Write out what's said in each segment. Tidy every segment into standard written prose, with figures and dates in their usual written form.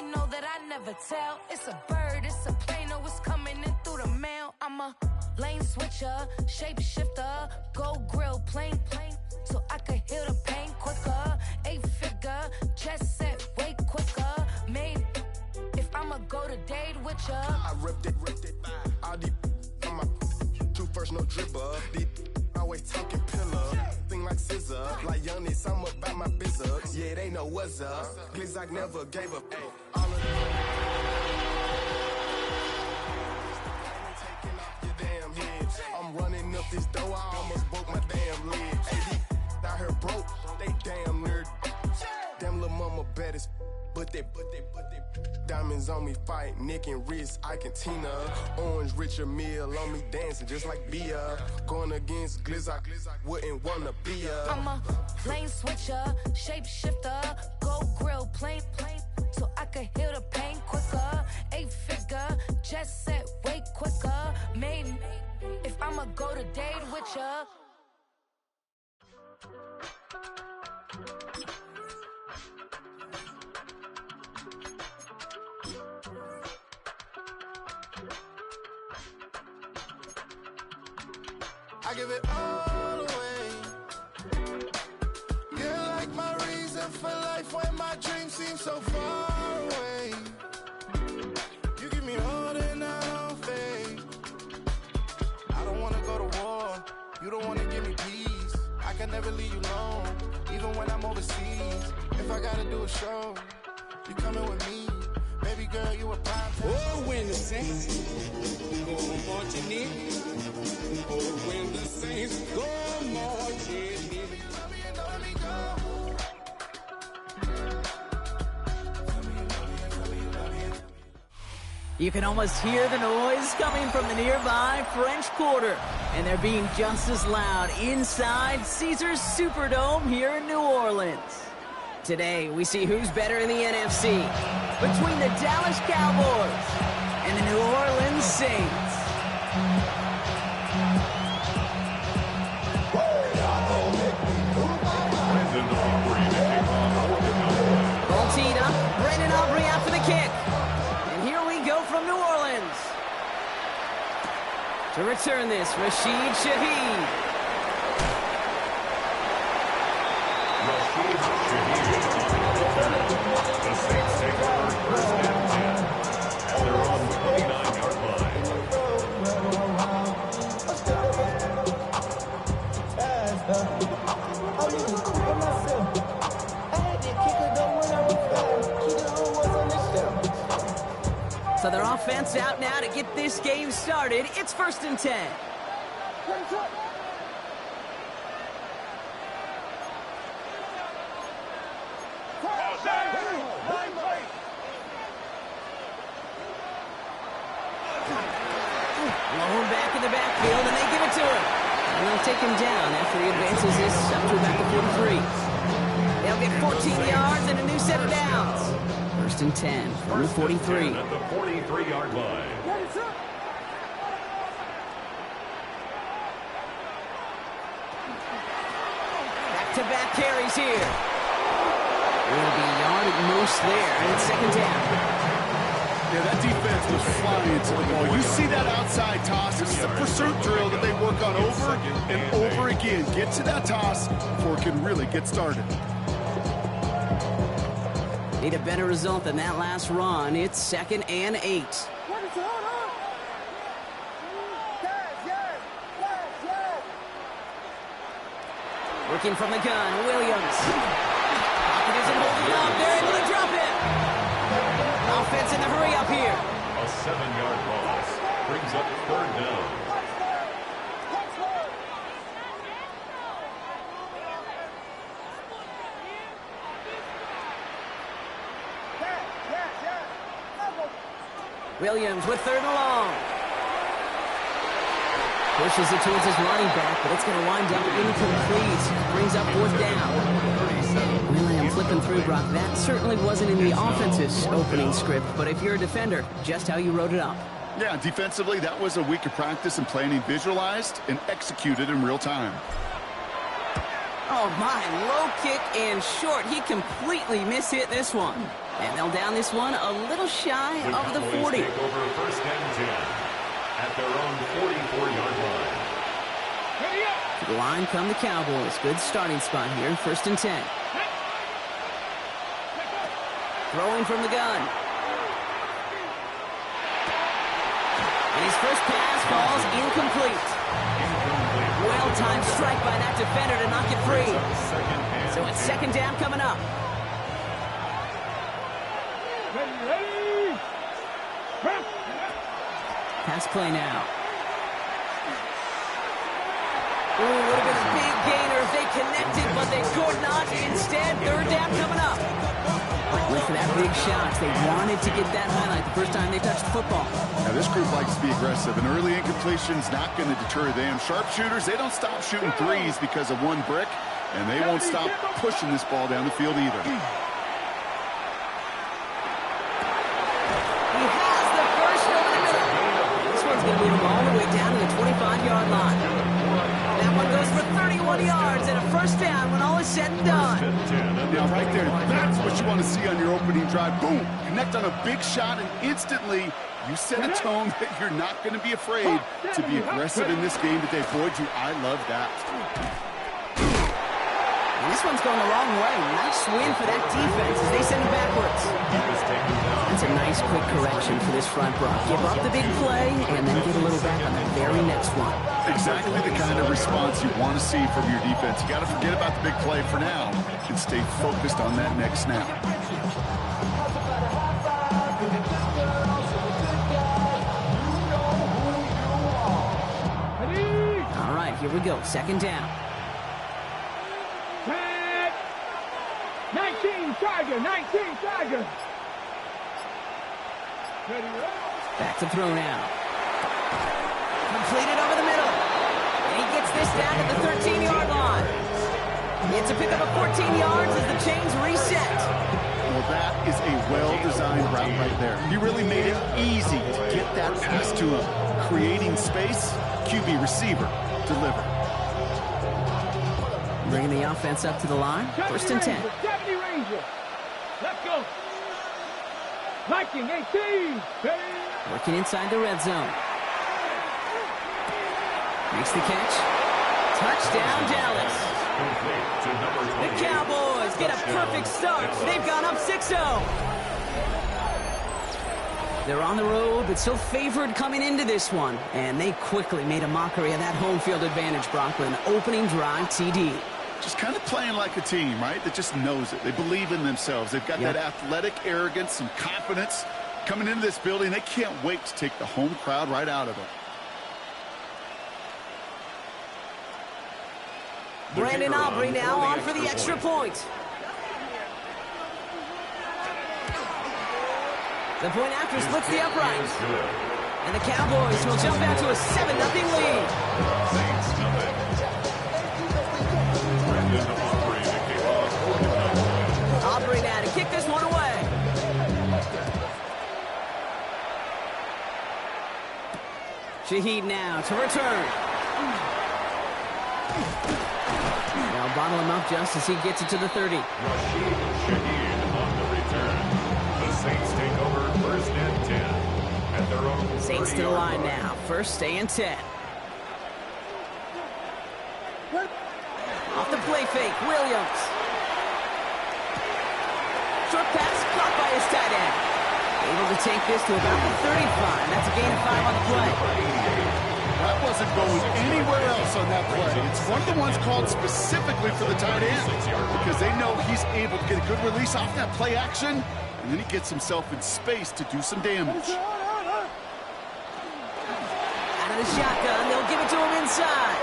he know that I never tell. It's a bird, it's a plane, oh, it's coming in through the mail. I'm a lane switcher, shapeshifter, go grill, plane, so I could heal the pain quicker. 8-figure, jet set, way quicker. Made if I'ma go to date with ya. I ripped it, all these on my true first, no dribble. These always talking pillar, thing like scissor. Like youngest, I'm about my business. Yeah, they know what's up. Glizak never gave up. Ay, all of them. Taking off your damn head. I'm running up this door, I almost broke my damn leg. Ay, out here broke, they damn nerd. Damn little mama bad as but they diamonds on me fight, neck and wrist, I can Tina. Orange Richard Mill on me dancing just like Bia. Going against Glizak, wouldn't wanna be a. I'm a lane switcher, shapeshifter, go grill, plane, so I could heal the pain quicker. 8-figure, jet set, way quicker. Made if I'ma go to date with ya. I give it all away. You're like my reason for life when my dreams seem so far away. You give me all and I don't fade. I don't wanna go to war. You don't wanna give me peace. I can never leave you alone, even when I'm overseas. If I gotta do a show, you coming with me. Baby girl, you a prime time. Oh, when the Saints go marching in. Oh, when the Saints go marching in. You can almost hear the noise coming from the nearby French Quarter, and they're being just as loud inside Caesars Superdome here in New Orleans. Today, we see who's better in the NFC between the Dallas Cowboys and the New Orleans Saints. Ball teed up, Brandon Aubrey out for the kick. And here we go from New Orleans. To return this, Rashid Shaheed. The Saints take over first and 10, and they're on the 29-yard line. So their offense out now to get this game started. It's 1st and 10. Low back in the backfield, and they give it to him. And they'll take him down after he advances this up to about the 43. They'll get 14 yards and a new set of downs. 1st and 10 from the 43. At the 43-yard line. Back-to-back carries here. Will be a yard at most there, and it's 2nd down. Yeah, that defense was flying to the ball. You see that outside toss. This is a pursuit drill that they work on over and over again. Get to that toss before it can really get started. Need a better result than that last run. It's 2nd and 8. Working from the gun, Williams. Pocket isn't holding up. They're able to drop it. Offense in the hurry up here. A 7-yard loss brings up 3rd down. Williams with 3rd and long. Pushes it towards his running back, but it's going to wind up incomplete. Brings up 4th down. Williams flipping through, Brock. That certainly wasn't in the offense's opening script, but if you're a defender, just how you wrote it up. Yeah, defensively, that was a week of practice and planning visualized and executed in real time. Oh, my. Low kick and short. He completely mishit this one. And they'll down this one a little shy of the 40. Take over first and 10 at their own 44-yard line. To the line come the Cowboys. Good starting spot here, first and 10. Throwing from the gun. And his first pass falls incomplete. Well-timed strike by that defender to knock it free. So it's second down coming up. Pass play now. Ooh, would have been a big gainer if they connected, but they could not. Instead, third down coming up. Went for that big shot. They wanted to get that highlight the first time they touched the football. Now, this group likes to be aggressive, and early incompletion's not going to deter them. Sharpshooters, they don't stop shooting threes because of one brick, and they won't stop pushing this ball down the field either. He has the first over the middle. This one's going to move him all the way down to the 25-yard line. That one goes for 31 yards and a first down when all is said and done. Now, right there, that's what you want to see on your opening drive. Boom! Connect on a big shot, and instantly you set a tone that you're not going to be afraid to be aggressive in this game today. Boy, do I love that. And this one's going the wrong way. Nice win for that defense as they send it backwards. That's a nice quick correction for this front row. Give up the big play and then get a little back on the very next one. Exactly the kind of response you want to see from your defense. You got to forget about the big play for now and stay focused on that next snap. All right, here we go. Second down. 19 Tiger. Back to throw now. Completed over the middle. And he gets this down to the 13-yard line. It's a pickup of 14 yards as the chains reset. Well, that is a well-designed route right there. He really made it easy to get that pass to him. Creating space, QB receiver, deliver. Bringing the offense up to the line. First and 10. Deputy Ranger. Let's go. Viking 18. Working inside the red zone. Makes the catch. Touchdown, Dallas. The Cowboys get a perfect start. They've gone up 6-0. They're on the road, but still favored coming into this one. And they quickly made a mockery of that home field advantage, Brock, with an opening drive TD. Just kind of playing like a team, right? That just knows it. They believe in themselves. They've got that athletic arrogance and confidence. Coming into this building, they can't wait to take the home crowd right out of them. Brandon Aubrey now on for the extra point. The point after splits the uprights. And the Cowboys will jump out to a 7-0 lead. Aubrey now to kick this one away. Shaheed now to return. Now bottle him up just as he gets it to the 30. Shaheed on the return. The Saints take over first and 10 at their own 30. Saints to the line now. First and 10. Off the play fake, Williams. Short pass caught by his tight end. Able to take this to about the 35. That's a gain of 5 on the play. That wasn't going anywhere else on that play. It's one of the ones called specifically for the tight end because they know he's able to get a good release off that play action, and then he gets himself in space to do some damage. Out of the shotgun, they'll give it to him inside.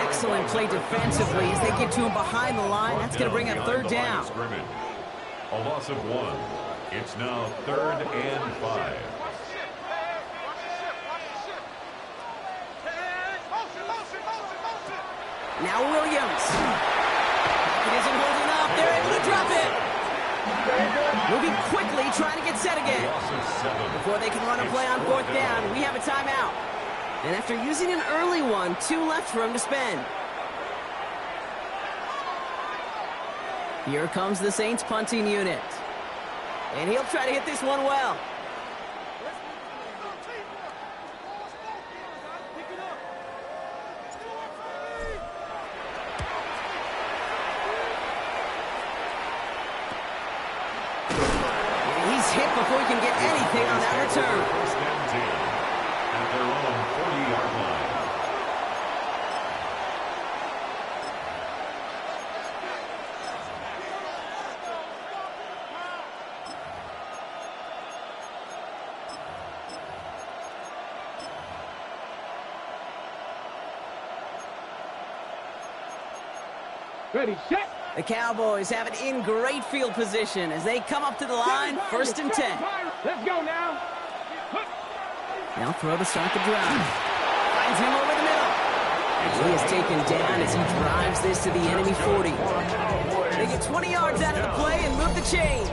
Excellent play defensively as they get to him behind the line. That's going to bring up third down. A loss of 1. It's now 3rd and 5. Now Williams. It isn't holding up. They're able to drop it. Moving quickly, trying to get set again. Before they can run a play on 4th down, we have a timeout. And after using an early one, 2 left for him to spend. Here comes the Saints punting unit. And he'll try to hit this one well. He's hit before he can get anything on that return. First and 10 at their own 40-yard line. Ready, set. The Cowboys have it in great field position as they come up to the line, first and 10. Let's go now. Now throw to start the drive. Finds him over the middle. He is taken down as he drives this to the enemy 40. They get 20 yards out of the play and move the chains.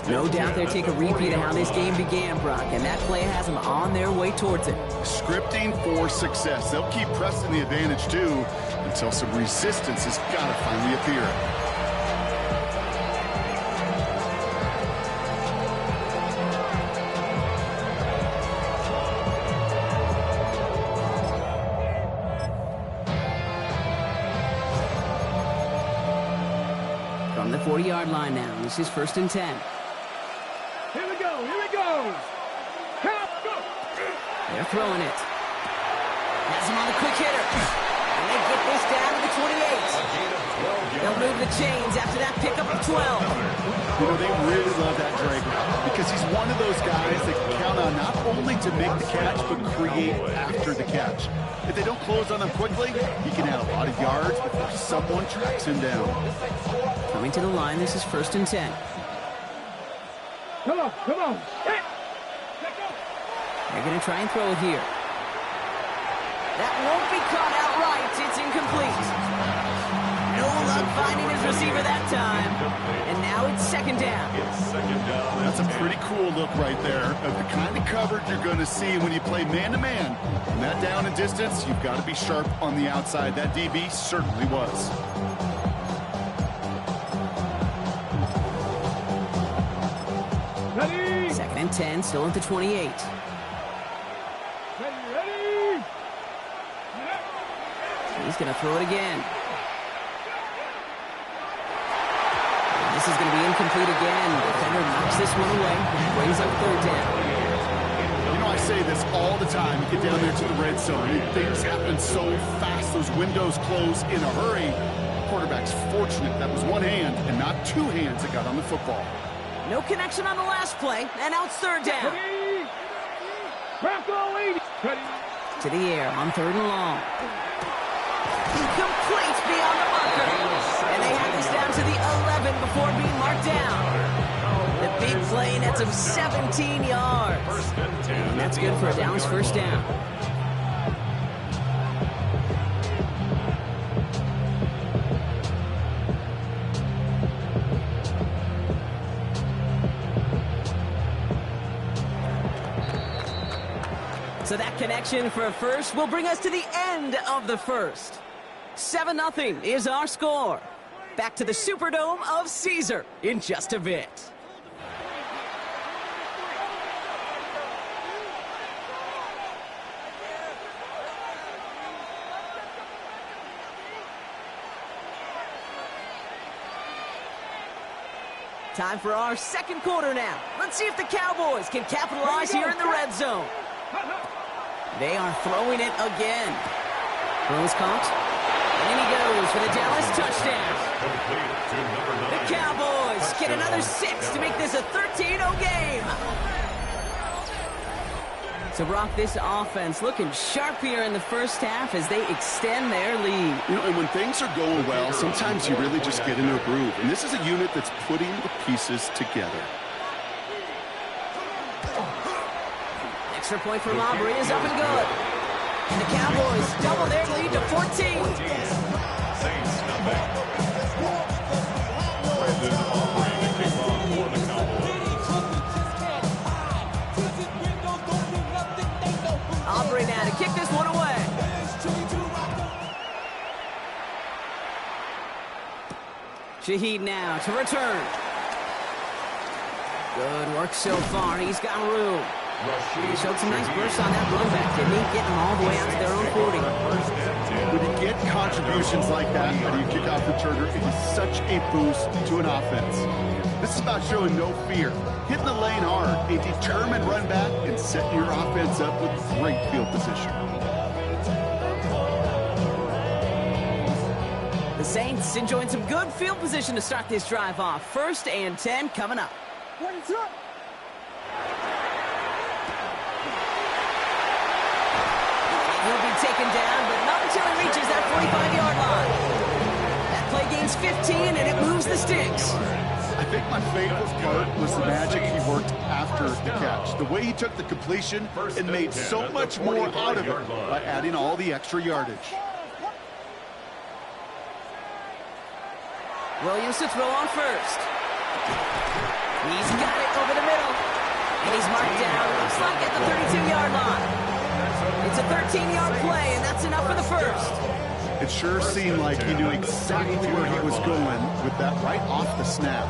No doubt they'll take a repeat of how this game began, Brock, and that play has them on their way towards it. Scripting for success. They'll keep pressing the advantage, too, until some resistance has got to finally appear. From the 40-yard line now, this is first and 10. Here we go, here we go. Count, go. They're throwing it. Has him on the quick hitter. And they get this down to the 28. They'll move the chains after that pickup of 12. You know, they really love that Drager because he's one of those guys that can count on not only to make the catch, but create after the catch. If they don't close on him quickly, he can add a lot of yards before someone tracks him down. Coming to the line, this is first and 10. Come on, come on. Hey. They're going to try and throw it here. That won't be caught outright. It's incomplete. No luck finding his receiver that time. And now it's second down. That's a pretty cool look right there of the kind of coverage you're going to see when you play man-to-man. From that down and distance, you've got to be sharp on the outside. That DB certainly was. Ready. Second and 10, still at the 28. Ready. He's going to throw it again. And this is going to be incomplete again. Defender knocks this one away and brings up third down. You know, I say this all the time. You get down there to the red zone, and things happen so fast. Those windows close in a hurry. The quarterback's fortunate that was one hand and not two hands that got on the football. No connection on the last play, and now it's third down. Ready. Bronco 80. Ready. To the air on third and long. Incomplete beyond the marker. And they have this down to the 11 before being marked down. The big play nets him 17 yards. And that's good for a Dallas first down. So that connection for a first will bring us to the end of the first. 7-0 is our score. Back to the Superdome of Caesar in just a bit. Time for our second quarter now. Let's see if the Cowboys can capitalize here in the red zone. They are throwing it again. Throws caught. And he goes for the Dallas touchdown. The Cowboys get another 6 to make this a 13-0 game. So, Brock, this offense looking sharp here in the first half as they extend their lead. You know, and when things are going well, sometimes you really just get into a groove. And this is a unit that's putting the pieces together. Extra point from Aubrey is up and good. And the Cowboys double their lead to 14. Aubrey now to kick this one away. Shaheed now to return. Good work so far. He's got room. He showed some nice bursts on that run back, didn't he? Getting them all the way out to their own 40. When you get contributions like that, how do you kick off returner? It is such a boost to an offense. This is about showing no fear, hitting the lane hard, a determined run back, and setting your offense up with great field position. The Saints enjoying some good field position to start this drive off. 1st and 10 coming up. He'll be taken down, but not until he reaches that 45-yard line. That play gains 15, and it moves the sticks. I think my favorite part was the magic he worked after the catch. The way he took the completion and made so much more out of it by adding all the extra yardage. Williams to throw on first. He's got it over the middle. And he's marked down, looks like at the 32-yard line. It's a 13-yard play, and that's enough for the first. It sure seemed like he knew exactly where he was going with that right off the snap.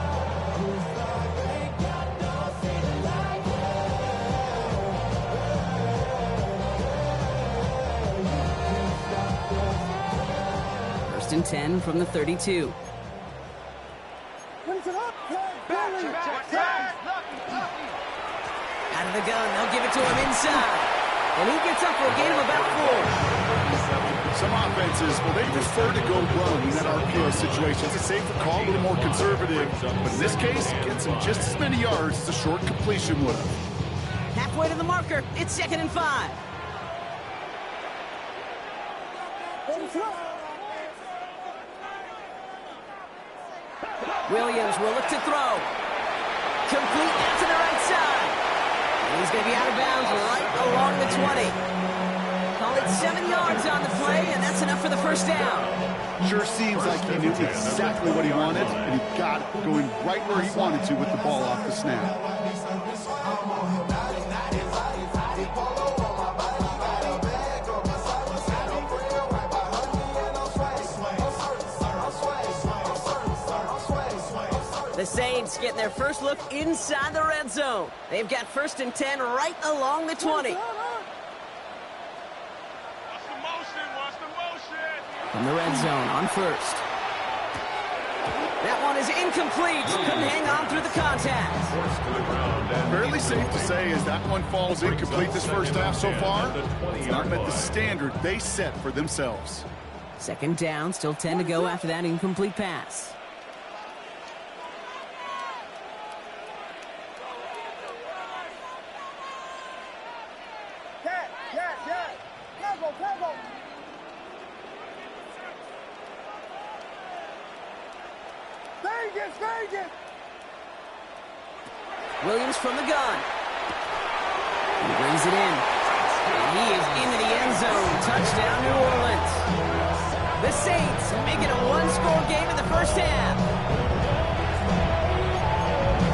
First and 10 from the 32. Out of the gun, they'll give it to him inside. And he gets up for a gain of about 4. Some offenses, well, they prefer to go run in that RPO situation. It's a safer call, a little more conservative. But in this case, gets him just as many yards as a short completion would have. Halfway to the marker, it's 2nd and 5. Williams will look to throw. Complete out to the right side. And he's going to be out of bounds right along the 20. Call it 7 yards on the play, and that's enough for the first down. Sure seems like he knew exactly what he wanted, and he got it going right where he wanted to with the ball off the snap. The Saints getting their first look inside the red zone. They've got 1st and 10 right along the 20. From the red zone on first. That one is incomplete. Couldn't hang on through the contact. Fairly safe to say as that one falls incomplete this first half so far. It's not met the standard they set for themselves. 2nd down, still 10 to go after that incomplete pass. Williams from the gun. He brings it in. And he is into the end zone. Touchdown, New Orleans. The Saints make it a one-score game in the first half.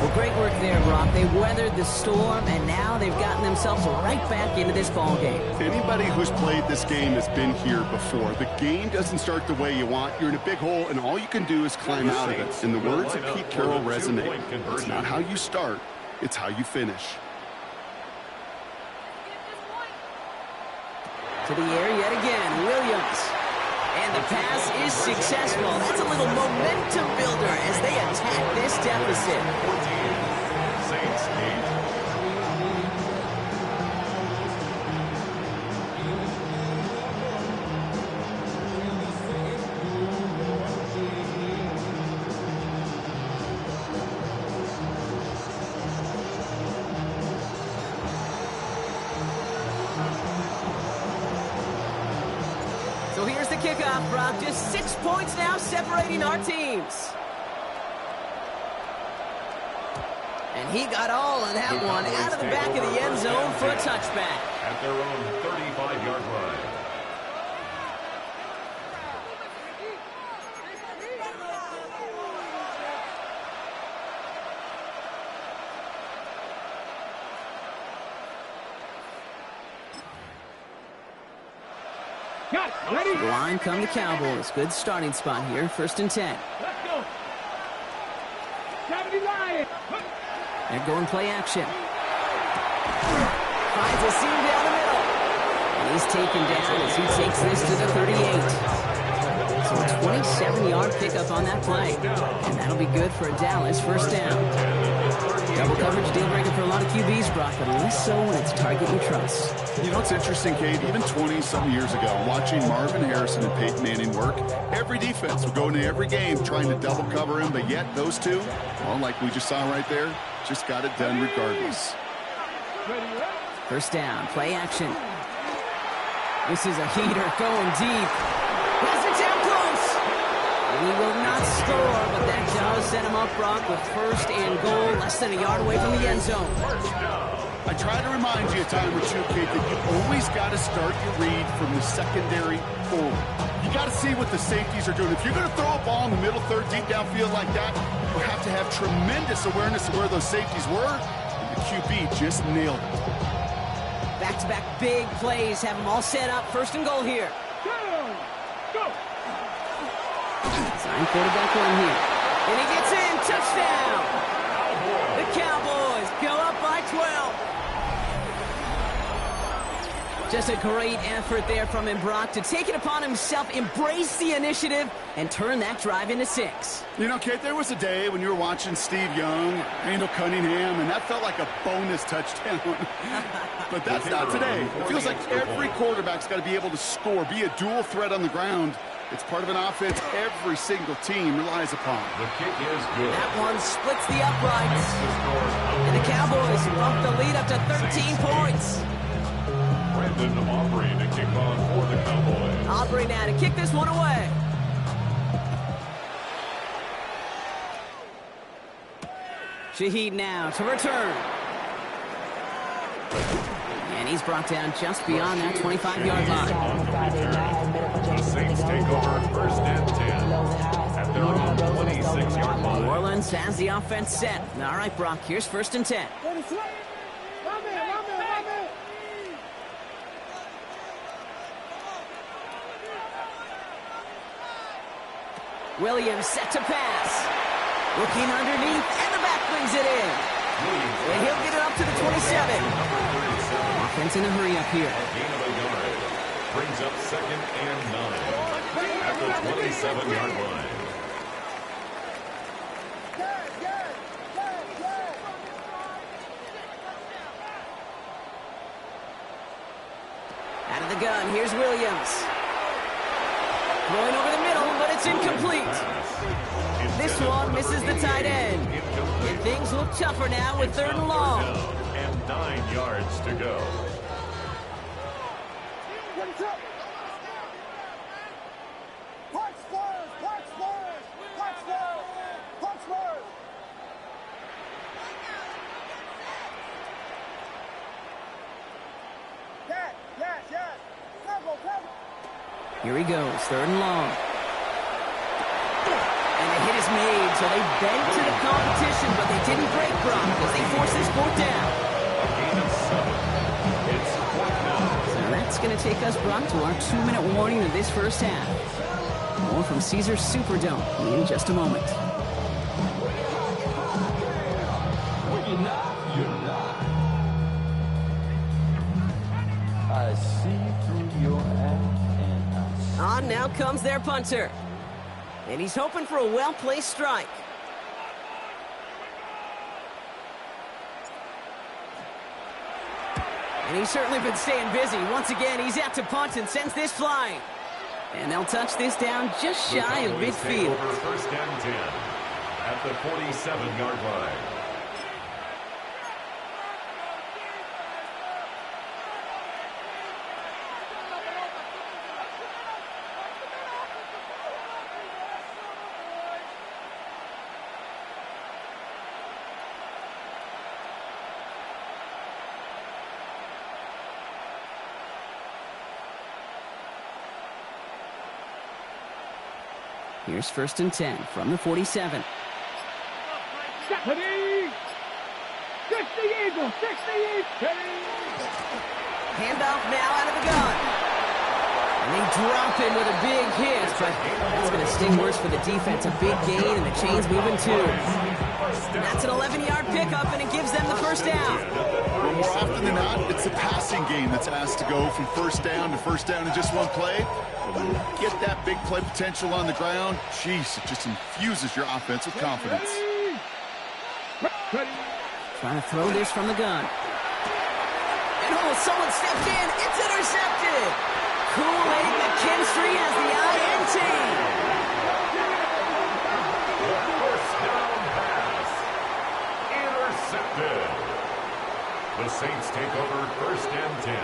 Well, great work there, Brock. They weathered the storm, and now they've gotten themselves right back into this ball game. Anybody who's played this game has been here before. The game doesn't start the way you want. You're in a big hole, and all you can do is climb out of it. And the words of Pete Carroll resonate. It's not how you start, it's how you finish. To the air yet again, Williams. And the pass is successful. That's a little momentum builder as they attack this deficit. Saints 8. So here's the kickoff, Brock. Just 6 points now separating our teams. And he got all of that one out of the back of the end zone for a touchback. At their own 35-yard line. Got it. Ready? Line come the Cowboys. Good starting spot here. 1st and 10. Let's go. They're going play action. Finds a seam down the middle. And he's taken down as he takes this to the 38. So a 27-yard pickup on that play. And that'll be good for a Dallas first down. Double coverage deal breaker for a lot of QBs, Brock, but less so when it's a target you trust. You know, it's interesting, Kate, even 20-some years ago, watching Marvin Harrison and Peyton Manning work, every defense would go into every game trying to double cover him, but yet those two, well, like we just saw right there, just got it done regardless. First down, play action. This is a heater going deep. Has it down close. And he will not score, but that does set him up, Brock, with first and goal, less than a yard away from the end zone. I try to remind you a time or two, Kate, that you always got to start your read from the secondary forward. You got to see what the safeties are doing. If you're going to throw a ball in the middle third, deep downfield like that, you have to have tremendous awareness of where those safeties were, and the QB just nailed it. Back-to-back big plays have them all set up. First and goal here. Go! Sign quarterback on here. And he gets in. Touchdown! The Cowboys go up by 12. Just a great effort there from him, Brock, to take it upon himself, embrace the initiative, and turn that drive into 6. You know, Kate, there was a day when you were watching Steve Young, Randall Cunningham, and that felt like a bonus touchdown. But that's not today. It feels like every quarterback's got to be able to score, be a dual threat on the ground. It's part of an offense every single team relies upon. The kick is good. That one splits the uprights. And the Cowboys bump the lead up to 13 points. Brandon Aubrey to kick off for the Cowboys. Aubrey now to kick this one away. Shaheed now to return. And he's brought down just beyond that 25-yard line. The Saints take over first and 10 at their own 26-yard line. New Orleans has the offense set. All right, Brock, here's first and 10. Williams set to pass. Looking underneath, and the back brings it in. And he'll get it up to the 27. Offense in a hurry up here. Gain of a yard. Brings up second and 9 at the 27-yard line. Out of the gun, here's Williams. Going over the middle, but it's incomplete. This one misses the tight end. And things look tougher now with third and long. And 9 yards to go. Here he goes, third and long. And the hit is made, so they bend to the competition, but they didn't break Brock as they force this fourth down. A gain of 7. It's fourth down. So that's going to take us, Brock, to our 2-minute warning of this first half. More from Caesars Superdome in just a moment. I see through your act and I see. On now comes their punter. And he's hoping for a well-placed strike. And he's certainly been staying busy. Once again, he's out to punt and sends this flying. And they'll touch this down just shy of midfield. First and 10 at the 47-yard line. Here's first and 10 from the 47. Stephanie! 60 Eagles! 60 Eagles! Handoff now out of the gun. And they drop him with a big hit, but it's going to sting worse for the defense. A big gain, and the chain's moving too. That's an 11-yard pickup, and it gives them the first down. Well, more often than not, it's the passing game that's asked to go from first down in just one play. When you get that big play potential on the ground, jeez, it just infuses your offense with confidence. Trying to throw this from the gun. And someone stepped in. It's intercepted. Kool-Aid McKinstry has the INT. First down pass. Intercepted. The Saints take over first and 10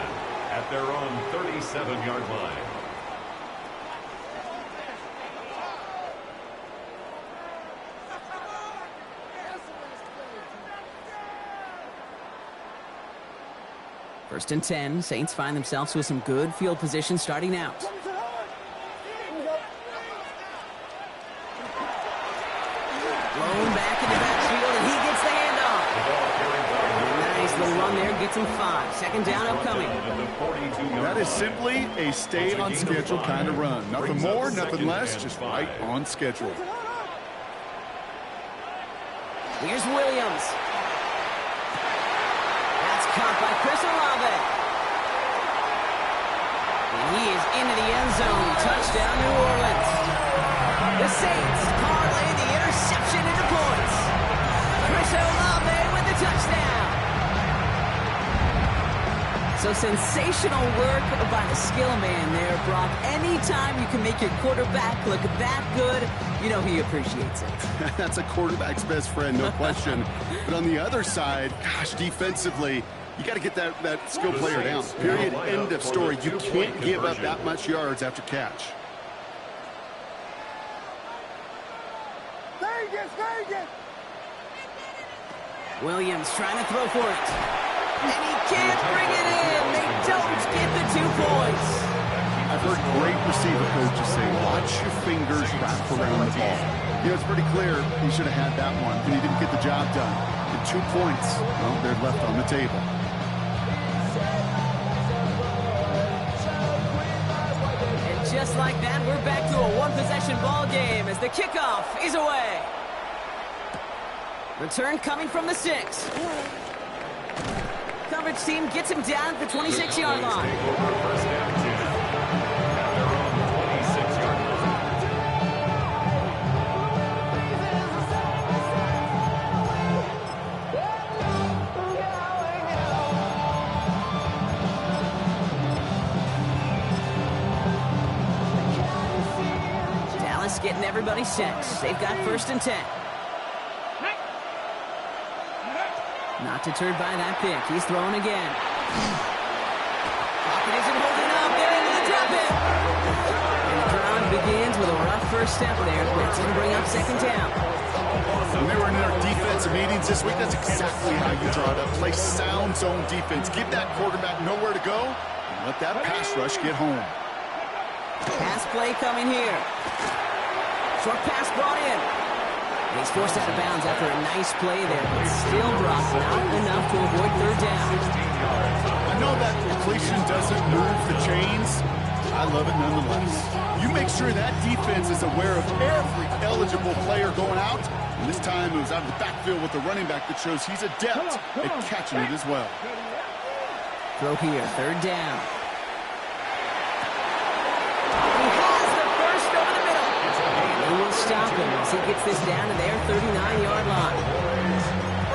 at their own 37-yard line. First and 10. Saints find themselves with some good field position starting out. Blown back in the backfield, and he gets the handoff. Nice little run there, gets him 5. Second down upcoming. That is simply a stay on schedule kind of run. Nothing more, nothing less, just right on schedule. Here's Williams. Caught by Chris Olave. And he is into the end zone. Touchdown, New Orleans. The Saints parlay the interception into points. Chris Olave with the touchdown. So sensational work by the skill man there, Brock. Anytime you can make your quarterback look that good, you know he appreciates it. That's a quarterback's best friend, no question. But on the other side, gosh, defensively, you got to get that skill player down. Period. End of story. You can't give up that much yards after catch. Williams trying to throw for it. And he can't bring it in. They don't get the 2 points. I've heard great receiver coaches say, watch your fingers wrap around the ball. You know, it's pretty clear he should have had that one, but he didn't get the job done. And 2 points, well, they're left on the table. And just like that, we're back to a one-possession ball game as the kickoff is away. Return coming from the 6. Coverage team gets him down at the 26-yard line. Dallas getting everybody set. They've got first and 10. Not deterred by that pick. He's throwing again. Pocket isn't holding up. They're into the drop it. And the crowd begins with a rough first step there. It's going to bring up second down. When they were in their defensive meetings this week, that's exactly how you draw it up. Play sound zone defense. Give that quarterback nowhere to go and let that pass rush get home. Pass play coming here. Short pass brought in. He's forced out of bounds after a nice play there, but still dropped not enough to avoid third down. I know that completion doesn't move the chains. I love it nonetheless. You make sure that defense is aware of every eligible player going out. And this time it was out of the backfield with the running back that shows he's adept at catching it as well. Throw here, third down. Will stop him as he gets this down to their 39-yard line.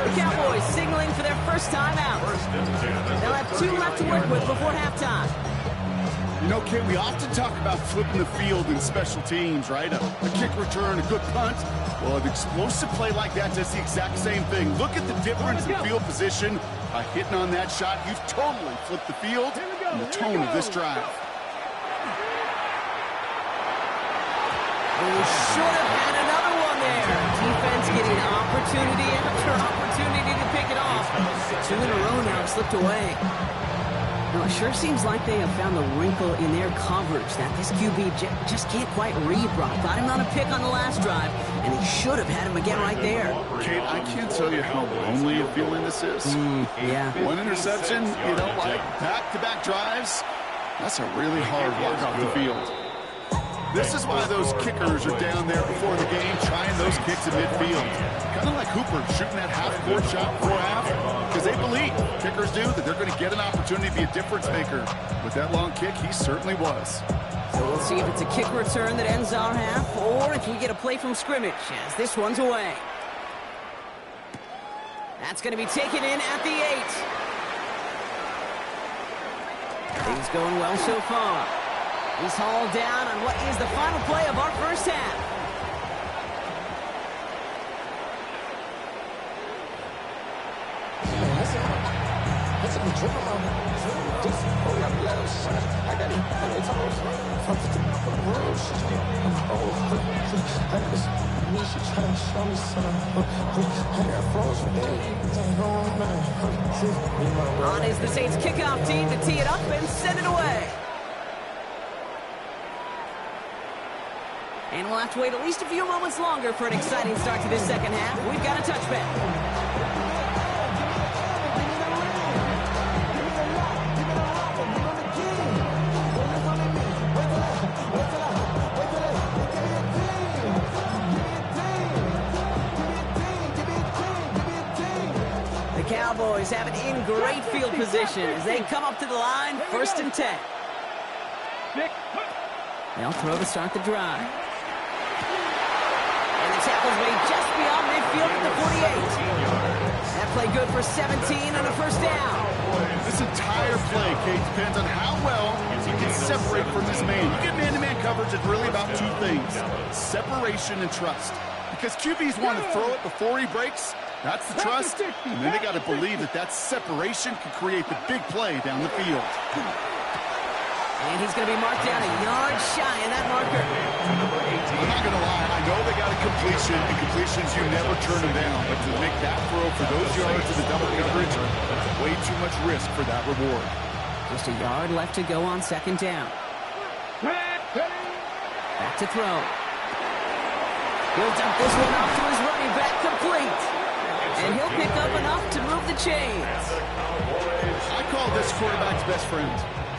The Cowboys signaling for their first time out. They'll have 2 left to work with before halftime. You know, Kate, we often talk about flipping the field in special teams, right? A kick return, a good punt. Well, an explosive play like that does the exact same thing. Look at the difference in field position. By hitting on that shot, you've totally flipped the field and the tone of this drive. We should have had another one there. Defense getting opportunity after opportunity to pick it off. 2 in a row now slipped away. Now, it sure seems like they have found the wrinkle in their coverage that this QB just can't quite read, Brock. Got him on a pick on the last drive, and he should have had him again right there. Kate, I can't tell you how lonely a feeling this is. Yeah. One interception, you know, like back-to-back drives. That's a really hard walk off the field. This is why those kickers are down there before the game, trying those kicks in midfield. Kind of like Hooper shooting that half-court shot before half, because they believe, kickers do, that they're going to get an opportunity to be a difference maker. With that long kick, he certainly was. So we'll see if it's a kick return that ends our half, or if we get a play from scrimmage, as this one's away. That's going to be taken in at the 8. Things going well so far. He's hauled down on what is the final play of our first half. On is the Saints kickoff team to tee it up and send it away. And we'll have to wait at least a few moments longer for an exciting start to this second half. We've got a touchback. The Cowboys have it in great field position as they come up to the line, 1st and 10. They'll throw to start the drive. Tackles made just beyond midfield at the 48. That play good for 17 on a first down. This entire play, Kate, depends on how well he can separate from his man. You get man-to-man coverage, it's really about two things: separation and trust. Because QBs want to throw it before he breaks. That's the trust. And then they got to believe that that separation can create the big play down the field. And he's going to be marked down a yard shy of that marker. I'm not going to lie. I know they got a completion, and completions, you never turn them down. But to make that throw for those yards to the double coverage, that's way too much risk for that reward. Just a yard left to go on 2nd down. Back to throw. He'll dump this one off to his running back, complete. And he'll pick up enough to move the chains. I call this quarterback's best friend.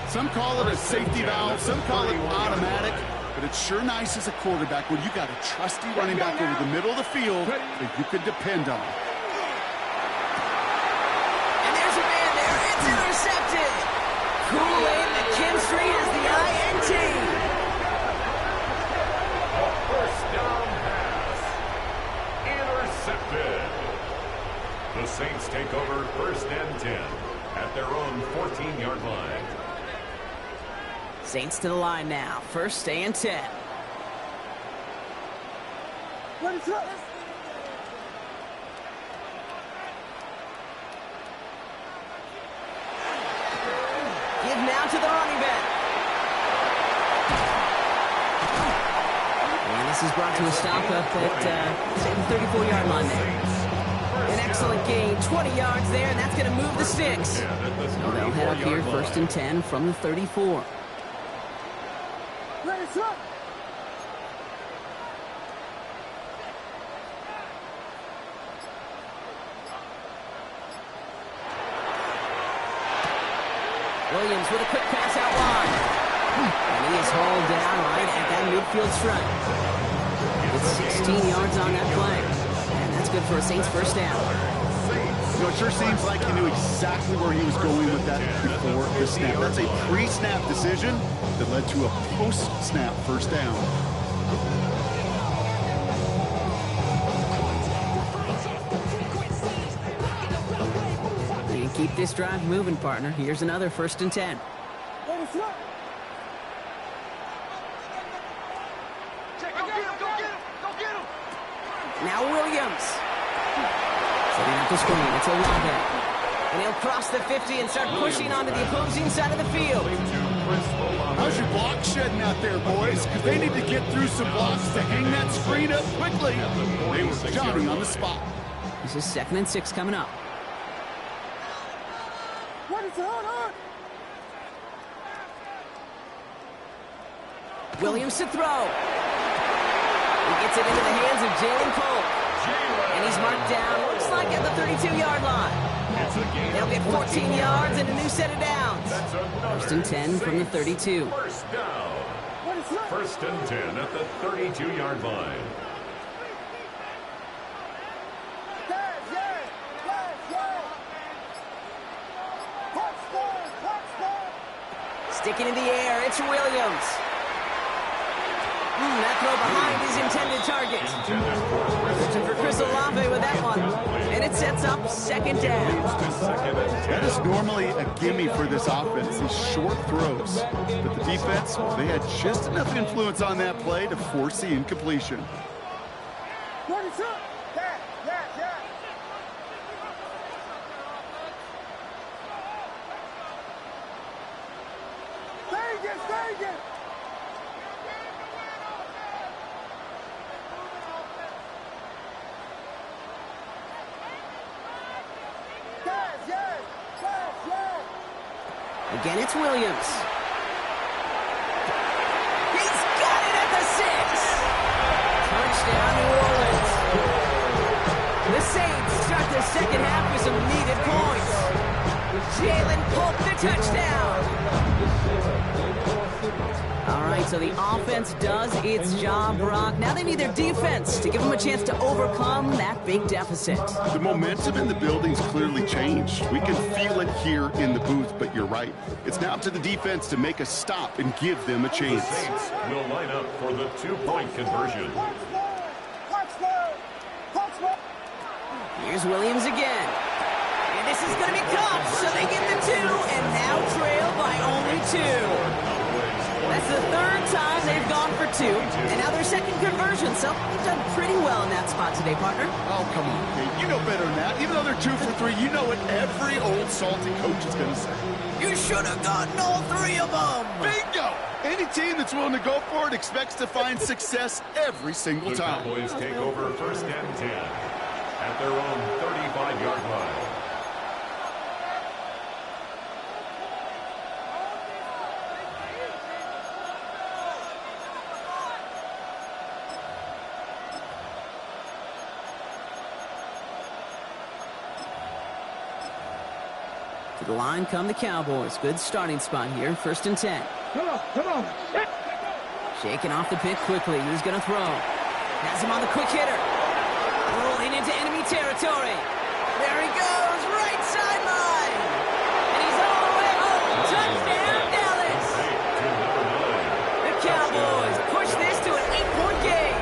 Some call it a safety valve, some call it automatic, but it's sure nice as a quarterback when you got a trusty running back over the middle of the field that you can depend on. And there's a man there. It's intercepted. Kool-Aid McKinstry is the INT. First down pass. Intercepted. The Saints take over 1st and 10 at their own 14-yard line. Saints to the line now. 1st and 10. Give now to the running back. And this is brought to a stop up at the 34-yard line there. An excellent gain. 20 yards there, and that's going to move the sticks. So they'll head up here 1st and 10 from the 34. Williams with a quick pass out wide. And he is hauled down right at that midfield stripe. It's 16 yards on that play. And that's good for a Saints 1st down. You know, it sure seems like he knew exactly where he was going with that before the snap. That's a pre-snap decision that led to a post-snap 1st down. You keep this drive moving, partner. Here's another 1st and 10. Now Williams. Setting up the screen. It's Olave. And he'll cross the 50 and start pushing onto the opposing side of the field. How's your block shedding out there, boys? Because they need to get through some blocks to hang that screen up quickly. They were Johnny on the spot. This is 2nd and 6 coming up. Williams to throw. He gets it into the hands of Jalen Cole. And he's marked down, looks like at the 32-yard line. They'll get 14 yards and a new set of downs. First and 10 from the 32. First down. First and 10 at the 32-yard line. Sticking in the air, it's Williams. That throw behind his intended target. Searching for Chris Olave with that one. And it sets up second down. That is normally a gimme for this offense, these short throws. But the defense, they had just enough influence on that play to force the incompletion. Again, it's Williams. He's got it at the 6. Touchdown, New Orleans. The Saints start the second half with some needed points. Jalen Polk, the touchdown. All right, so the offense does its job, Brock. Now they need their defense to give them a chance to overcome that big deficit. The momentum in the building's clearly changed. We can feel it here in the booth, but you're right. It's now up to the defense to make a stop and give them a chance. The Saints will line up for the two-point conversion. Here's Williams again. And this is going to be caught, so they get the 2 and now trail by only 2. That's the third time they've gone for 2, and now their second conversion, so they've done pretty well in that spot today, partner. Oh, come on, Kate. You know better than that. Even though they're 2 for 3, you know what every old salty coach is going to say. You should have gotten all 3 of them. Bingo! Any team that's willing to go for it expects to find success every single time. The Cowboys take over first and 10 at their own 35-yard line. To the line come the Cowboys. Good starting spot here. First and 10. Come on. Shaking off the pick quickly. Who's going to throw? Has him on the quick hitter. Rolling into enemy territory. There he goes. Right sideline. And he's all the way home. Touchdown, Dallas. The Cowboys push this to an 8-point game.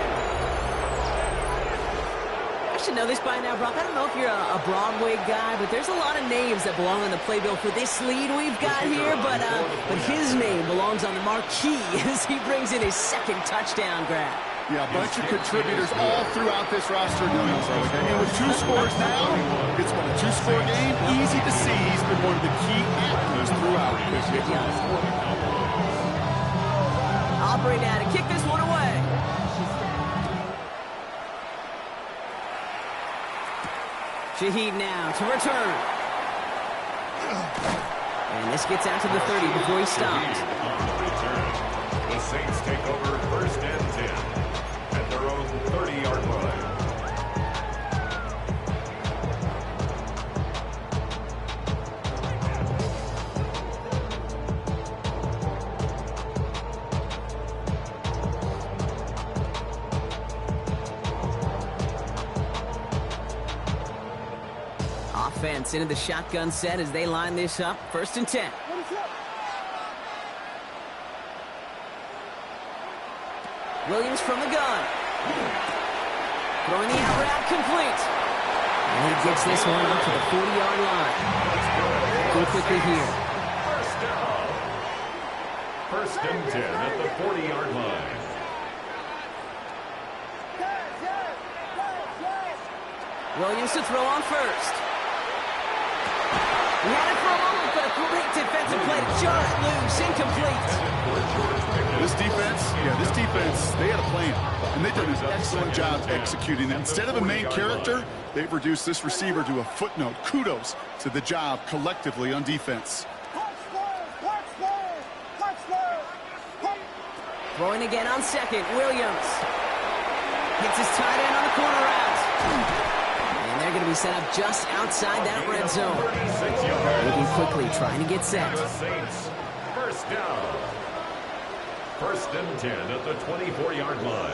I should know this by now, Brock. I don't know if you're a Broadway guy, but there's a lot of names that belong on the playbill for this lead we've got here, but his name belongs on the marquee as he brings in his second touchdown grab. Yeah, a bunch of contributors all throughout this roster doing so. And with 2 scores now, it's been a 2-score game. Easy to see he's been one of the key actors throughout. Aubrey now to kick this one away. Shaheed now to return. And this gets out to the 30 before he stopped. The Saints take over first and 10 at their own 30-yard line. Offense into the shotgun set as they line this up. First and 10. Williams from the gun. Throwing the out route complete. And he gets this one up to the 40-yard line. Go quickly here. First and 10 at the 40-yard line. Williams to throw on first. He had it for a moment, but a great defensive play to jar it loose. Incomplete. This defense, they had a plan, and they did an excellent job executing it. Instead of a main character, they've reduced this receiver to a footnote. Kudos to the job collectively on defense. Throwing again on second, Williams. Hits his tight end on the corner route. And they're going to be set up just outside that red zone. Moving quickly, trying to get set. The Saints, first down. First and 10 at the 24-yard line.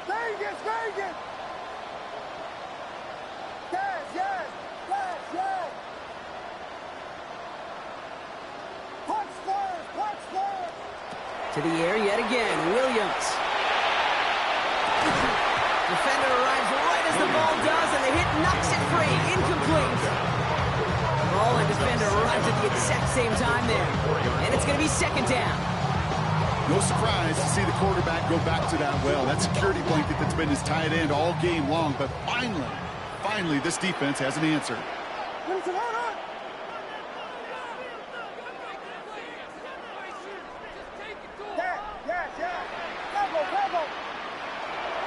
Vegas! Yes! Punch first! To the air yet again, Williams. Defender arrives right as the ball does, and the hit knocks it free. Incomplete. Ball and defender arrives at the exact same time there. And it's going to be second down. No surprise to see the quarterback go back to that well. That security blanket that's been his tight end all game long. But finally, this defense has an answer.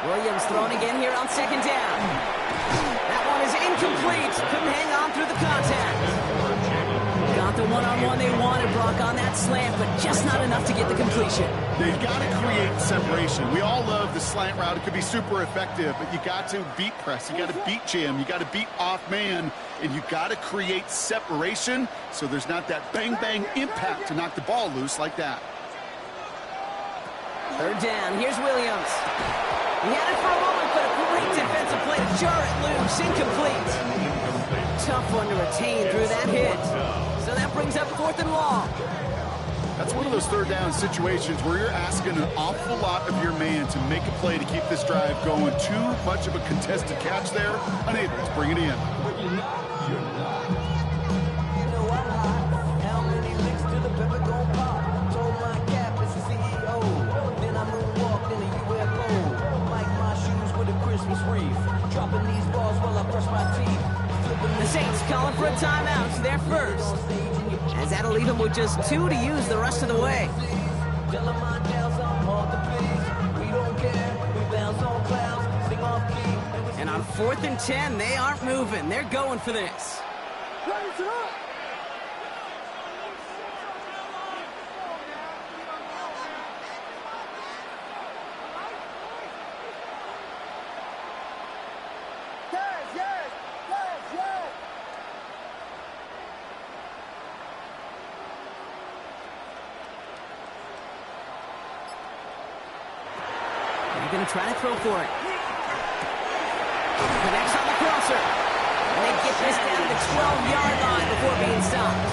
Williams thrown again here on second down. That one is incomplete. Couldn't hang on through the contact. Got the one-on-one they wanted, Brock, on that slant, but just not enough to get the completion. They've got to create separation. We all love the slant route. It could be super effective, but you got to beat press. You got to beat jam. You got to beat off man, and you got to create separation so there's not that bang-bang impact to knock the ball loose like that. Third down. Here's Williams. He had it for a moment, but a great defensive play to jar it loose. Incomplete. Tough one to retain through that hit. So that brings up fourth and long. That's one of those third down situations where you're asking an awful lot of your man to make a play to keep this drive going. Too much of a contested catch there. Unable to bring it in. The Saints calling for a timeout. So they're first. As that'll leave them with just 2 to use the rest of the way. And on 4th and 10, they aren't moving. They're going for this. Going to try to throw for it. Connects on the crosser. And they get this down to the 12-yard line before being stopped.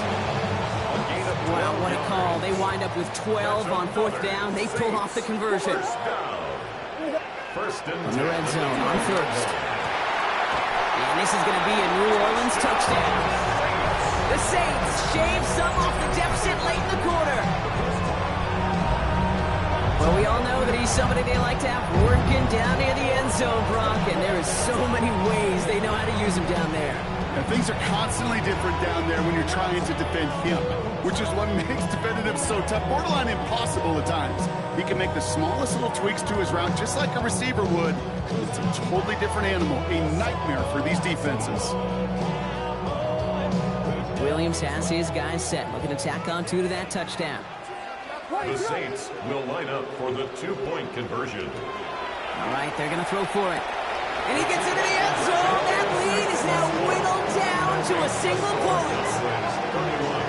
Wow, what a call. They wind up with 12 on 4th down. They pull off the conversion. First and 10. In the red zone on first. And this is going to be a New Orleans touchdown. The Saints shave some off the deficit late in the quarter. Well, we all know that he's somebody they like to have working down near the end zone, Brock, and there is so many ways they know how to use him down there. And things are constantly different down there when you're trying to defend him, which is what makes defending him so tough, borderline impossible at times. He can make the smallest little tweaks to his route just like a receiver would. It's a totally different animal, a nightmare for these defenses. Williams has his guys set, looking to tack on 2 to that touchdown. The Saints will line up for the 2-point conversion. All right, they're going to throw for it. And he gets into the end zone. That lead is now whittled down to a single point. 31,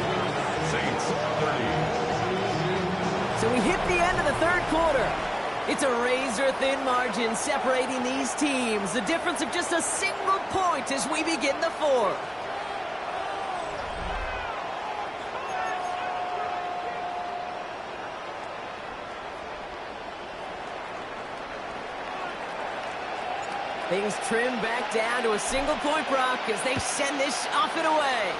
Saints 30. So we hit the end of the third quarter. It's a razor-thin margin separating these teams. The difference of just a single point as we begin the fourth. Things trim back down to a single point, Brock, as they send this off and away.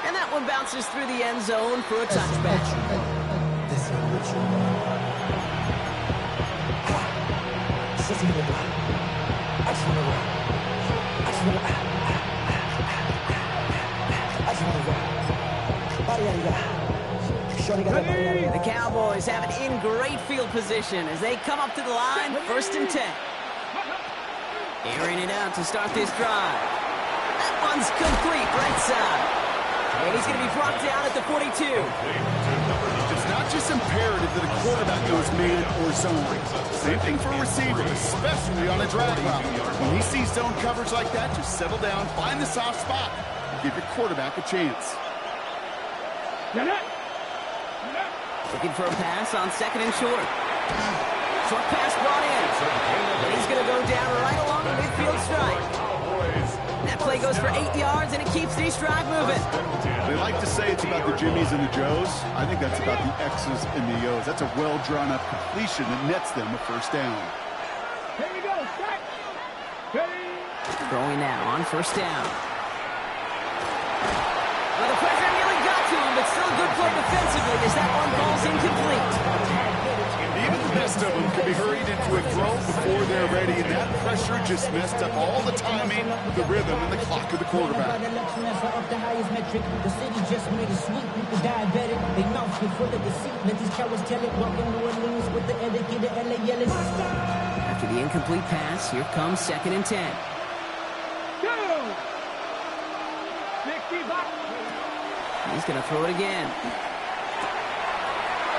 And that one bounces through the end zone for a touchback. The Cowboys have it in great field position as they come up to the line, 1st and 10. Airing it out to start this drive. That one's complete, right side. And he's going to be brought down at the 42. It's not just imperative that a quarterback knows man or zone. Same thing for a receiver, especially on a drag route. When he sees zone coverage like that, just settle down, find the soft spot, and give your quarterback a chance. Looking for a pass on second and short. Short pass brought in. And he's going to go down right along the midfield stripe. That play goes for 8 yards, and it keeps these drive moving. They like to say it's about the Jimmies and the Joes. I think that's about the X's and the O's. That's a well-drawn-up completion that nets them a first down. Here we go. Back. Ready. Throwing now on first down. Well, the pressure nearly got to him, but still a good play defensively as that one ball's incomplete. Even the best of them can be hurried into a throw before they're ready, and that pressure just messed up all the timing, the rhythm, and the clock of the quarterback. The highest metric. The city just made it sweet. People diabetic. They mouths get full of deceit. Let these cowards tell it. Welcome to New Orleans with the educated LA yelling. After the incomplete pass, here comes second and 10. Go. 60 back. He's going to throw it again.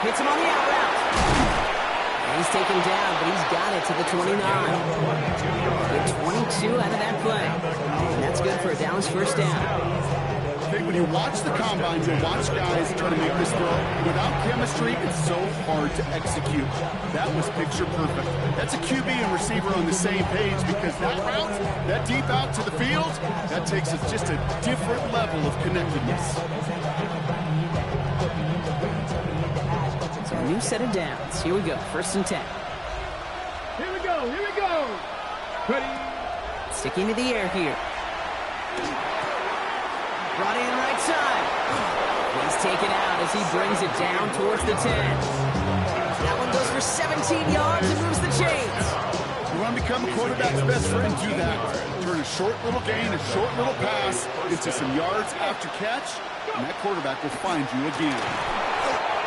Hits him on the out route. And he's taken down, but he's got it to the 29. Get 22 out of that play. And that's good for a Dallas first down. When you watch the combine, you watch guys try to make this throw. Without chemistry, it's so hard to execute. That was picture perfect. That's a QB and receiver on the same page because that route, that deep out to the field, that takes us just a different level of connectedness. So a new set of downs. Here we go, first and 10. Here we go. Here we go. Ready. Sticking to the air here. Brought in right side. He's taken out as he brings it down towards the 10. That one goes for 17 yards and moves the chains. You want to become a quarterback's best friend, do that. Turn a short little gain, a short little pass into some yards after catch, and that quarterback will find you again.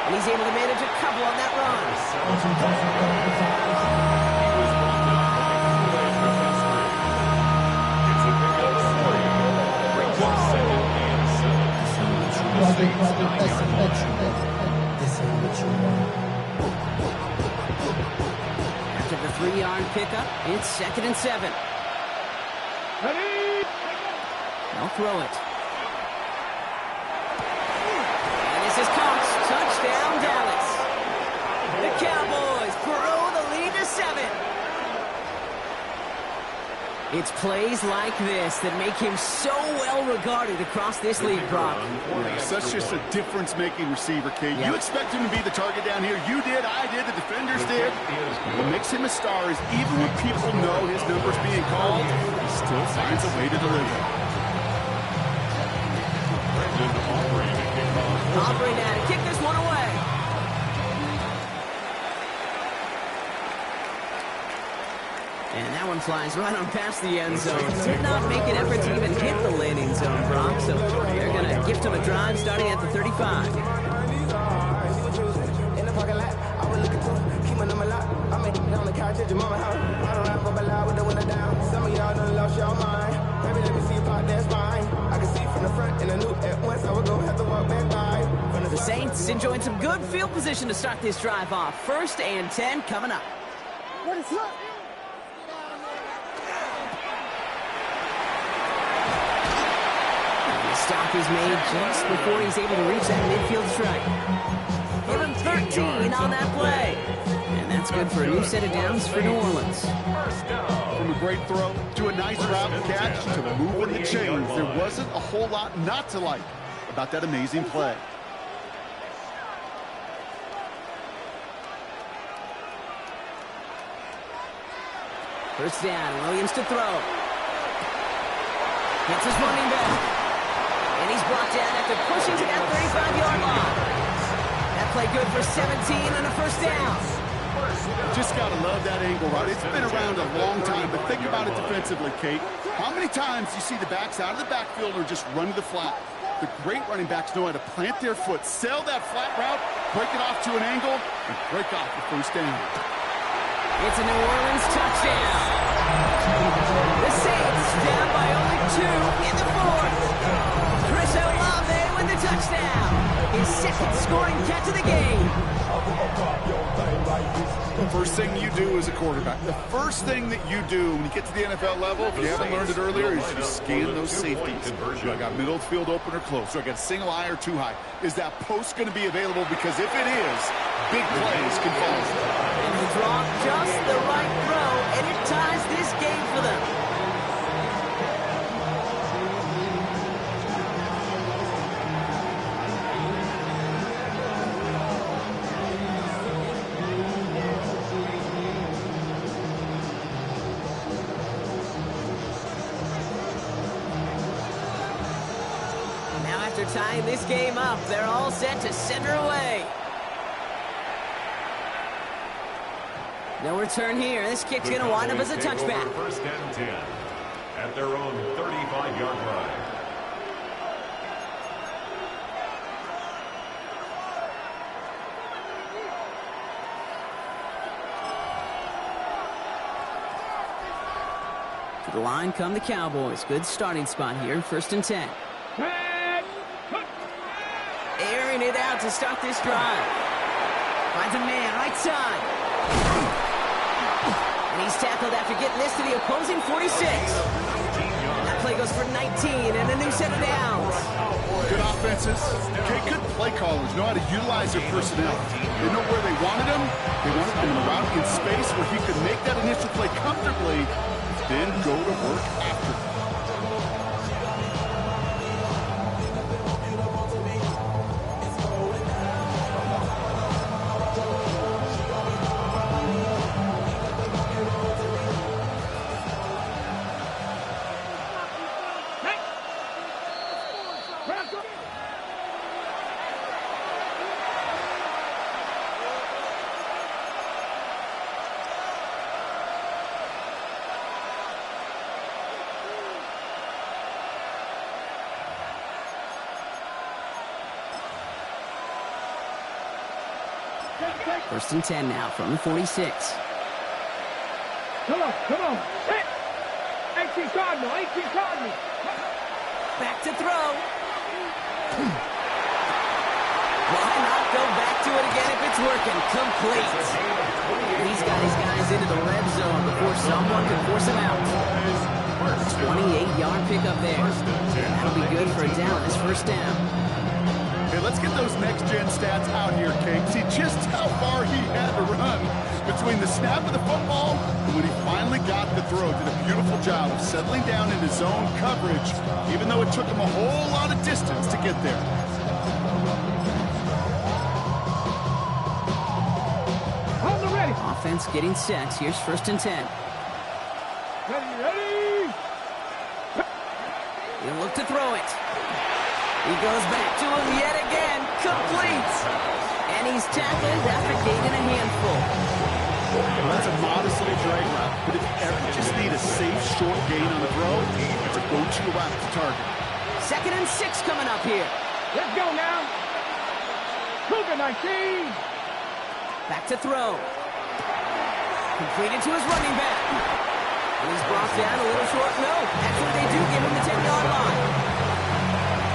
And he's able to manage a couple on that run. After the 3-yard pickup, it's second and 7. Ready. They'll throw it. And this is caught. Touchdown, Dallas. The Cowboys grow the lead to 7. It's plays like this that make him so well regarded across this league, Brock. Yeah, such just a difference-making receiver, Kate. Yep. You expect him to be the target down here. You did, I did, the defenders did. What makes him a star is even when people know his number's being called, he still finds a way to deliver. Aubrey now to kick this one away. And that one flies right on past the end zone. Did not make an effort to even hit the landing zone, Brock. So they're going to gift him a drive starting at the 35. The Saints enjoying some good field position to start this drive off. First and 10 coming up. What is up? The stop is made just before he's able to reach that midfield strike. Give him 13 on that play. And that's good for a new set of downs for New Orleans. From a great throw to a nice route catch to moving the chains, there wasn't a whole lot not to like about that amazing play. First down, Williams to throw. Gets his running back. And he's brought down after pushing to that 35-yard line. That play good for 17 and a first down. Just got to love that angle, right? It's been around a long time, but think about it defensively, Kate. How many times do you see the backs out of the backfield or just run to the flat? The great running backs know how to plant their foot, sell that flat route, break it off to an angle, and break off the first down. It's a New Orleans touchdown. The Saints down by only 2 in the fourth. Chris Olave with the Touchdown! His second scoring catch of the game. The first thing you do as a quarterback, the first thing that you do when you get to the NFL level, if you haven't learned it earlier, is you scan those safeties. Do I got middle field open or close? Do I got single high or too high? Is that post going to be available? Because if it is, big plays can follow. And they drop just the right throw, and it ties this game for them. After tying this game up, they're all set to center away. No return here. This kick's going to wind up as a touchback. First and 10 at their own 35-yard line. To the line come the Cowboys. Good starting spot here. First and 10. Airing it out to start this drive. Finds a man, right side. And he's tackled after getting this to the opposing 46. That play goes for 19 and a new set of downs. Good offenses. Okay, good play callers know how to utilize their personnel. They know where they wanted him. They wanted him around in space where he could make that initial play comfortably, then go to work after. First and 10 now from the 46. Come on. Hit! 18 Cardinal. Back to throw. Why not go back to it again if it's working? Complete. He's got his guys into the red zone before someone can force him out. 28-yard pickup there. That'll be good for a down. His first down. Okay, let's get those next-gen stats out here, Kate. See just how far he had to run between the snap of the football and when he finally got the throw. Did a beautiful job of settling down into zone coverage, even though it took him a whole lot of distance to get there. On the ready. Offense getting set. Here's first and 10. Ready. He'll look to throw it. He goes back to him yet again. Complete. And he's tackled after gaining a handful. Well, that's a modest little drag route, but if you ever just need a safe, short gain on the throw, it's a go-to route to target. Second and 6 coming up here. Let's go now. Cougar 19. Back to throw. Completed to his running back. And he's brought down a little short. No, actually they do give him the 10-yard line.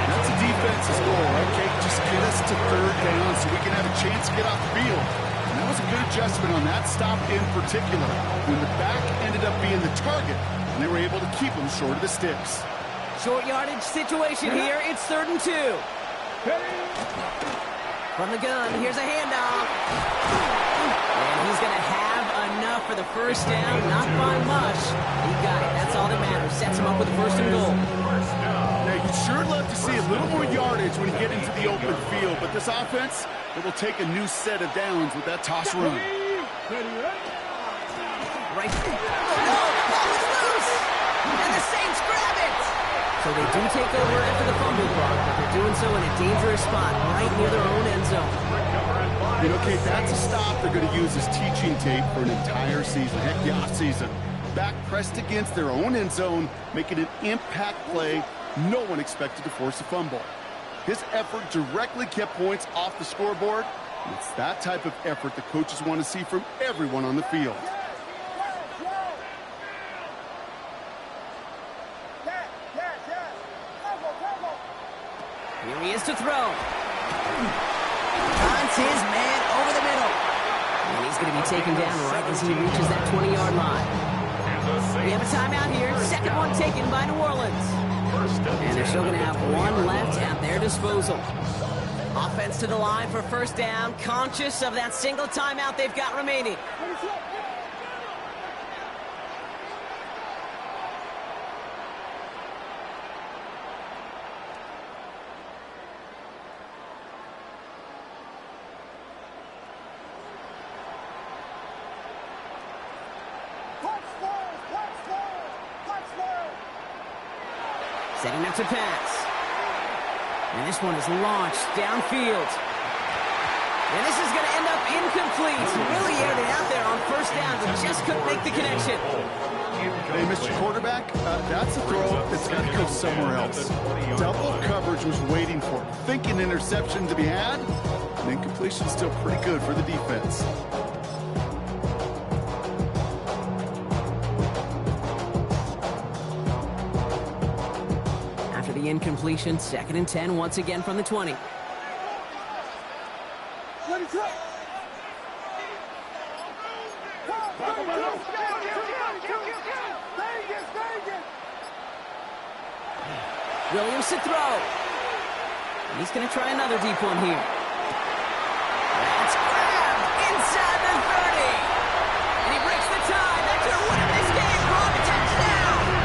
That's a defense's goal, right, Kate? Just get us to third down so we can have a chance to get off the field. And that was a good adjustment on that stop in particular, when the back ended up being the target, and they were able to keep him short of the sticks. Short yardage situation here. It's 3rd and 2. From the gun, here's a handoff. And he's going to have enough for the first down. Not by much. He got it. That's all that matters. Sets him up with a 1st and goal. Yeah, you'd sure love to see a little more yardage when you get into the open field, but this offense, it will take a new set of downs with that toss run. Right. No, the ball is loose! And the Saints grab it! So they do take over after the fumble block, but they're doing so in a dangerous spot right near their own end zone. You know, Kate, that's a stop they're going to use as teaching tape for an entire season. Heck, the offseason. Back pressed against their own end zone, making an impact play. No one expected to force a fumble. His effort directly kept points off the scoreboard. And it's that type of effort that coaches want to see from everyone on the field. Here he is to throw. Runs his man over the middle. And he's going to be taken down right as he reaches that 20-yard line. We have a timeout here. Second one taken by New Orleans. And they're still going to have one left at their disposal. Offense to the line for first down, conscious of that single timeout they've got remaining. Setting up to pass. And this one is launched downfield. And this is going to end up incomplete. Really aired it out there on first down, but just couldn't make the connection. Hey, Mr. Quarterback, that's a throw that's got to go somewhere else. Double coverage was waiting for it. Thinking interception to be had, and incompletion still pretty good for the defense. The incompletion, 2nd and 10 once again from the 20. Williams to throw. And he's going to try another deep one here. That's grabbed inside the 30. And he breaks the tie. That could have won this game. Wrong, touchdown.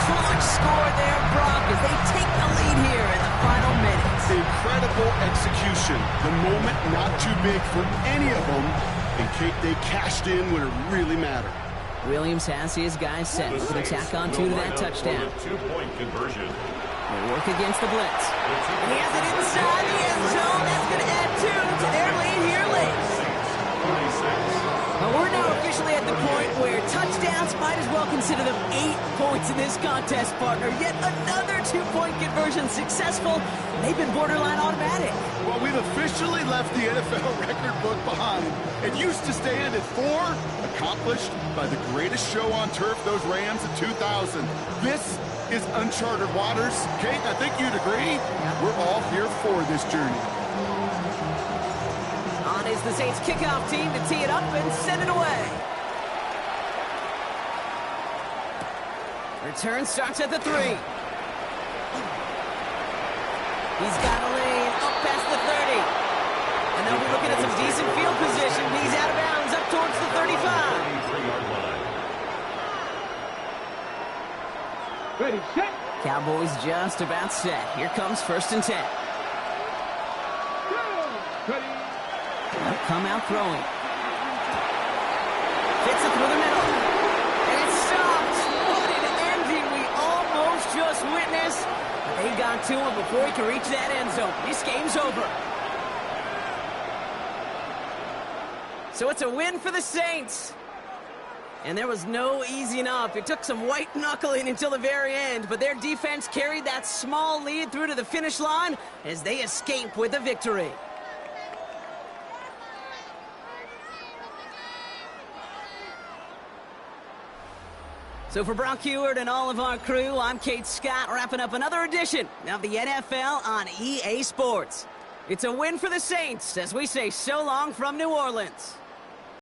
Clutch score there, Brock, as they take the lead here in the final minutes. Incredible execution. The moment not too big for any of them, and they cashed in when it really mattered. Williams has his guys set. He's going to tack on two to that touchdown. Two-point conversion. They work against the blitz. And he has it inside the end zone. That's going to add two to their lead here late. But we're now officially at the point where touchdowns might as well consider them 8 points in this contest, partner. Yet another 2-point conversion successful. They've been borderline automatic. Well, we've officially left the NFL record book behind. It used to stand at 4, accomplished by the greatest show on turf, those Rams in 2000. This is uncharted waters. Kate, I think you'd agree. We're all here for this journey. On is the Saints kickoff team to tee it up and send it away. Return starts at the 3. He's got a lane up past the 30. And they'll be looking at some decent field position. He's out of bounds up towards the 35. Ready, set. Cowboys just about set. Here comes 1st and 10. Ready. They'll come out throwing. Fits it through the middle. And it stops. What an ending we almost just witnessed. But they got to him before he could reach that end zone. This game's over. So it's a win for the Saints. And there was no easing up. It took some white knuckling until the very end, but their defense carried that small lead through to the finish line as they escape with the victory. So for Brock Heward and all of our crew, I'm Kate Scott, wrapping up another edition of the NFL on EA Sports. It's a win for the Saints as we say so long from New Orleans.